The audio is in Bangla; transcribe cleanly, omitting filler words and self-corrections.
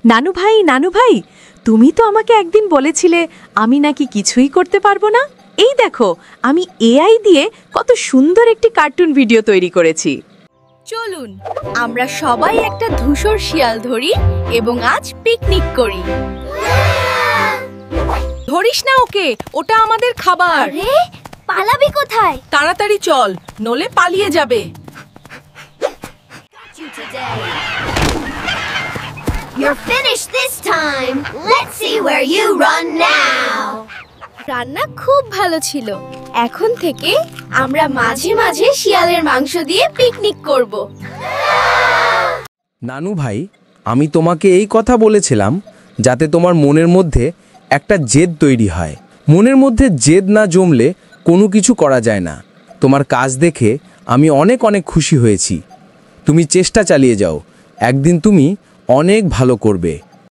নানু ভাই, তুমি তো আমাকে একদিন বলেছিলে আমি নাকি কিছুই করতে পারবো না। এই দেখো, আমি এআই দিয়ে কত সুন্দর একটি কার্টুন ভিডিও তৈরি করেছি। চলুন আমরা সবাই একটা ধূসর শিয়াল ধরি এবং আজ পিকনিক করি। ধরিস না ওকে, ওটা আমাদের খাবার। আরে পালাবি কোথায়? তাড়াতাড়ি চল, নলে পালিয়ে যাবে। You're finished this time. Let's see where you run now. রান্না খুব ভালো ছিল। এখন থেকে আমরা মাঝে মাঝে শিয়ালের মাংস দিয়ে পিকনিক করব। নানু ভাই, আমি তোমাকে এই কথা বলেছিলাম যাতে তোমার মনের মধ্যে একটা জেদ তৈরি হয়। মনের মধ্যে জেদ না জমলে কোনো কিছু করা যায় না। তোমার কাজ দেখে আমি অনেক অনেক খুশি হয়েছি। তুমি চেষ্টা চালিয়ে যাও, একদিন তুমি অনেক ভালো করবে।